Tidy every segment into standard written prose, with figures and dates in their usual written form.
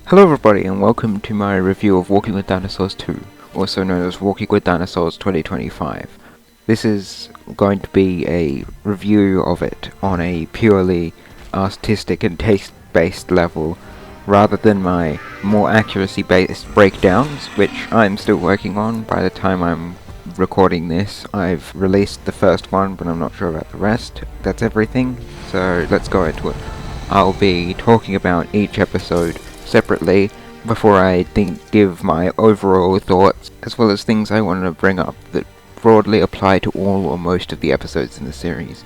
Hello everybody and welcome to my review of Walking with Dinosaurs 2, also known as Walking with Dinosaurs 2025. This is going to be a review of it on a purely artistic and taste-based level, rather than my more accuracy-based breakdowns, which I'm still working on. By the time I'm recording this, I've released the first one, but I'm not sure about the rest. That's everything, so let's go into it. I'll be talking about each episode separately before I give my overall thoughts, as well as things I want to bring up that broadly apply to all or most of the episodes in the series.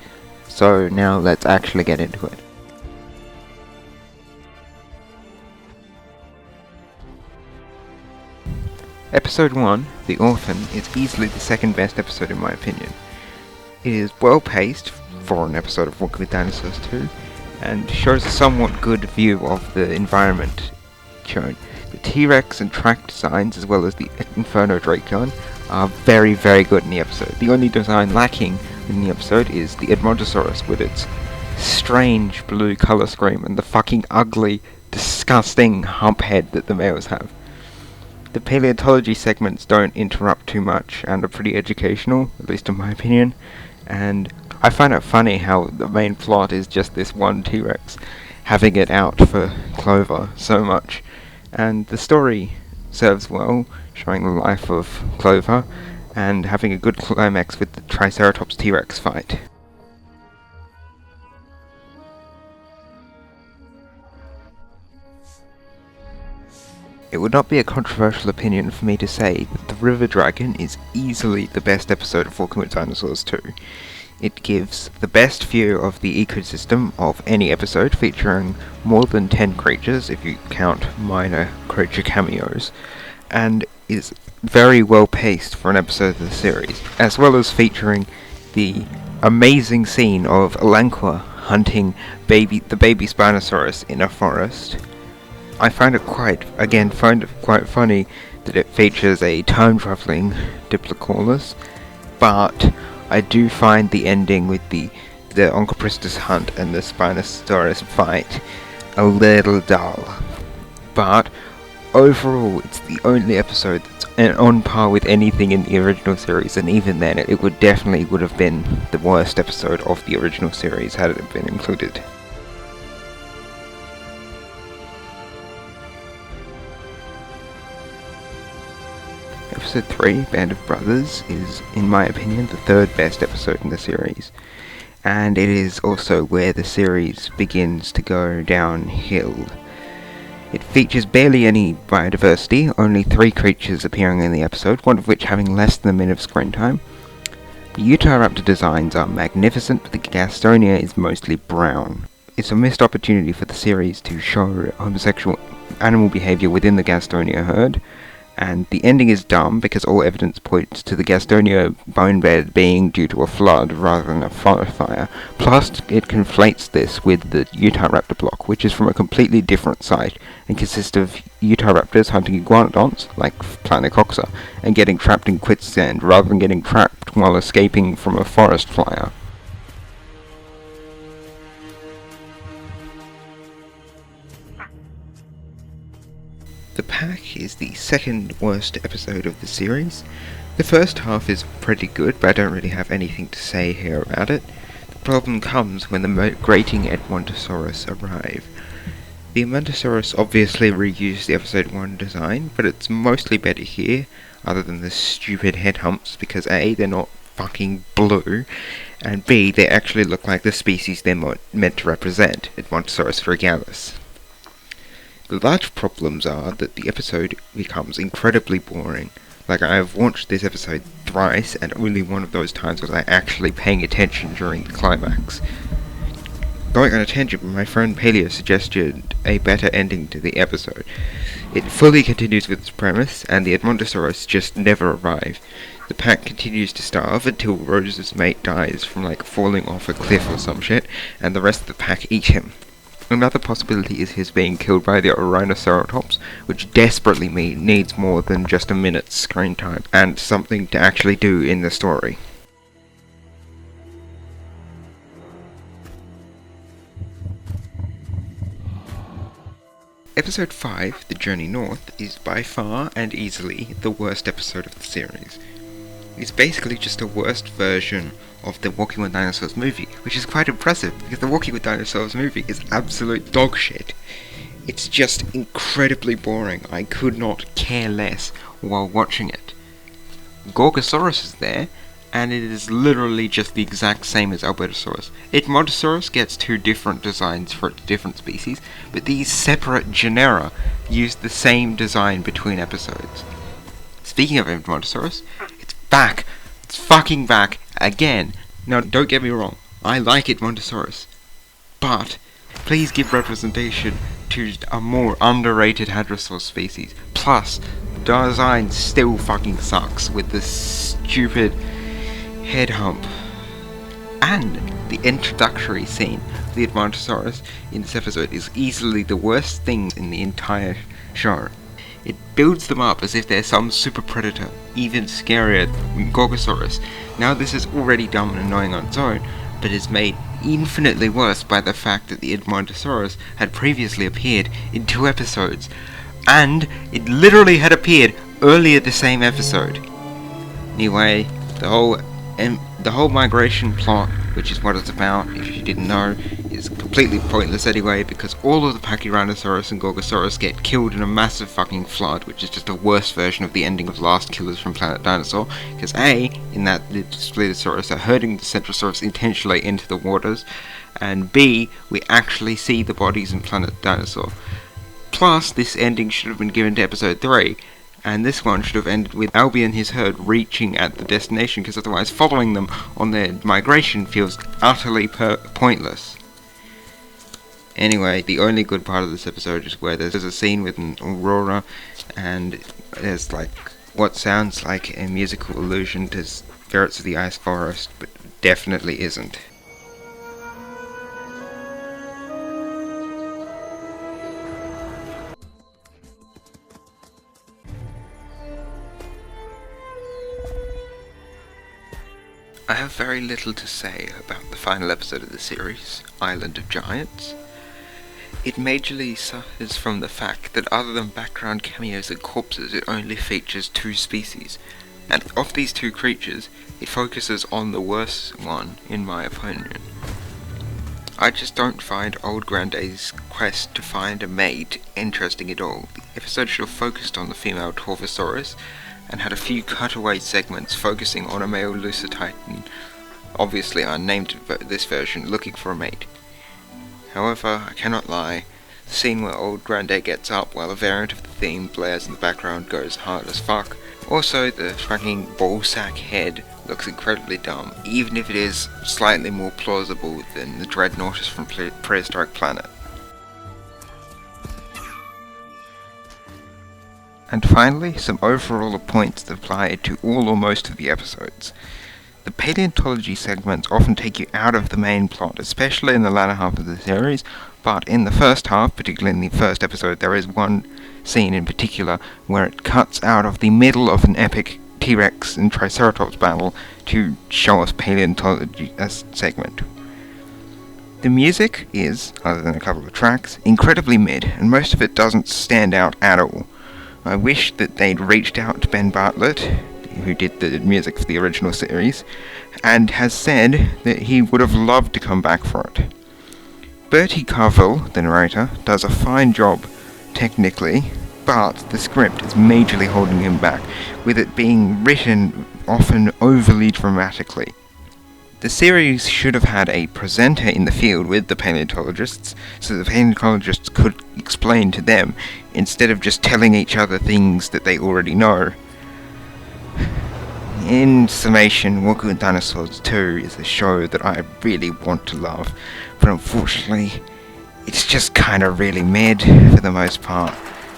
So now let's actually get into it. Episode 1, The Orphan, is easily the second best episode in my opinion. It is well paced for an episode of Walking with Dinosaurs 2, and shows a somewhat good view of the environment shown. The T-Rex and track designs, as well as the Inferno Dracon, are very, very good in the episode. The only design lacking in the episode is the Edmontosaurus with its strange blue colour scheme and the fucking ugly, disgusting hump head that the males have. The paleontology segments don't interrupt too much and are pretty educational, at least in my opinion, and I find it funny how the main plot is just this one T-Rex having it out for Clover so much, and the story serves well, showing the life of Clover, and having a good climax with the Triceratops T-Rex fight. It would not be a controversial opinion for me to say that the River Dragon is easily the best episode of Walking with Dinosaurs 2. It gives the best view of the ecosystem of any episode, featuring more than 10 creatures if you count minor creature cameos, and is very well paced for an episode of the series, as well as featuring the amazing scene of Elanqua hunting the baby Spinosaurus in a forest. I find it quite funny that it features a time-travelling Diplocaulus, but I do find the ending with the Onchopristus hunt and the Spinosaurus fight a little dull. But overall, it's the only episode that's on par with anything in the original series, and even then, it would have been the worst episode of the original series had it been included. Episode 3, Band of Brothers, is, in my opinion, the third best episode in the series, and it is also where the series begins to go downhill. It features barely any biodiversity, only 3 creatures appearing in the episode, one of which having less than a minute of screen time. The Utahraptor designs are magnificent, but the Gastonia is mostly brown. It's a missed opportunity for the series to show homosexual animal behaviour within the Gastonia herd, and the ending is dumb because all evidence points to the Gastonia bone bed being due to a flood rather than a forest fire. Plus, it conflates this with the Utahraptor block, which is from a completely different site and consists of Utahraptors hunting iguanodonts, like Planocoxa, and getting trapped in quicksand rather than getting trapped while escaping from a forest fire. The Pack is the second worst episode of the series. The first half is pretty good, but I don't really have anything to say here about it. The problem comes when the grating Edmontosaurus arrive. The Edmontosaurus obviously reused the episode 1 design, but it's mostly better here, other than the stupid head humps, because A, they're not fucking blue, and B, they actually look like the species they're meant to represent, Edmontosaurus fregalis. The large problems are that the episode becomes incredibly boring. Like, I have watched this episode thrice, and only one of those times was I actually paying attention during the climax. Going on a tangent, my friend Paleo suggested a better ending to the episode. It fully continues with its premise, and the Edmontosaurus just never arrive. The pack continues to starve until Rose's mate dies from, falling off a cliff or some shit, and the rest of the pack eat him. Another possibility is his being killed by the Rhinoceratops, which desperately needs more than just a minute's screen time, and something to actually do in the story. Episode 5, The Journey North, is by far and easily the worst episode of the series. It's basically just a worse version of the Walking with Dinosaurs movie, which is quite impressive, because the Walking with Dinosaurs movie is absolute dog shit. It's just incredibly boring. I could not care less while watching it. Gorgosaurus is there, and it is literally just the exact same as Albertosaurus. Edmontosaurus gets two different designs for different species, but these separate genera use the same design between episodes. Speaking of Edmontosaurus, it's back! It's fucking back again! Now, don't get me wrong, I like Edmontosaurus, but please give representation to a more underrated hadrosaur species. Plus, design still fucking sucks with this stupid head hump. And the introductory scene of the Edmontosaurus in this episode is easily the worst thing in the entire show. It builds them up as if they're some super predator, even scarier than Gorgosaurus. Now this is already dumb and annoying on its own, but is made infinitely worse by the fact that the Edmontosaurus had previously appeared in 2 episodes, and it literally had appeared earlier the same episode. Anyway, the whole migration plot, which is what it's about, if you didn't know, is completely pointless anyway, because all of the Pachyrhinosaurus and Gorgosaurus get killed in a massive fucking flood, which is just a worse version of the ending of Last Killers from Planet Dinosaur, because A, in that the Splitosaurus are herding the Centrosaurus intentionally into the waters, and B, we actually see the bodies in Planet Dinosaur. Plus, this ending should have been given to episode 3, and this one should have ended with Albie and his herd reaching at the destination, because otherwise following them on their migration feels utterly pointless. Anyway, the only good part of this episode is where there's a scene with an aurora, and there's like what sounds like a musical allusion to Spirits of the Ice Forest, but definitely isn't. I have very little to say about the final episode of the series, Island of Giants. It majorly suffers from the fact that other than background cameos and corpses, it only features 2 species, and of these 2 creatures, it focuses on the worst one, in my opinion. I just don't find Old Grande's quest to find a mate interesting at all. The episode should have focused on the female Torvosaurus, and had a few cutaway segments focusing on a male Lucititan, obviously unnamed this version, looking for a mate. However, I cannot lie, the scene where Old Grande gets up while a variant of the theme blares in the background goes hard as fuck. Also, the fucking ballsack head looks incredibly dumb, even if it is slightly more plausible than the Dreadnoughtus from Prehistoric Planet. And finally, some overall points that apply to all or most of the episodes. The paleontology segments often take you out of the main plot, especially in the latter half of the series, but in the first half, particularly in the first episode, there is one scene in particular where it cuts out of the middle of an epic T-Rex and Triceratops battle to show us paleontology as a segment. The music is, other than a couple of tracks, incredibly mid, and most of it doesn't stand out at all. I wish that they'd reached out to Ben Bartlett, who did the music for the original series, and has said that he would have loved to come back for it. Bertie Carville, the narrator, does a fine job, technically, but the script is majorly holding him back, with it being written often overly dramatically. The series should have had a presenter in the field with the paleontologists, so the paleontologists could explain to them, instead of just telling each other things that they already know. In summation, Walking with Dinosaurs 2 is a show that I really want to love, but unfortunately, it's just kinda really mid for the most part,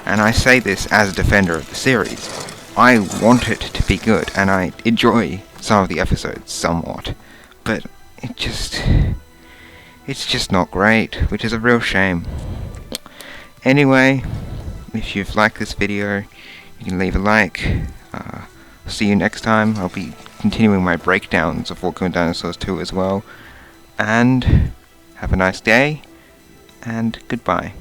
and I say this as a defender of the series. I want it to be good, and I enjoy some of the episodes somewhat. But it's just not great, which is a real shame. Anyway, if you've liked this video, you can leave a like. See you next time. I'll be continuing my breakdowns of Walking with Dinosaurs 2 as well. And have a nice day, and goodbye.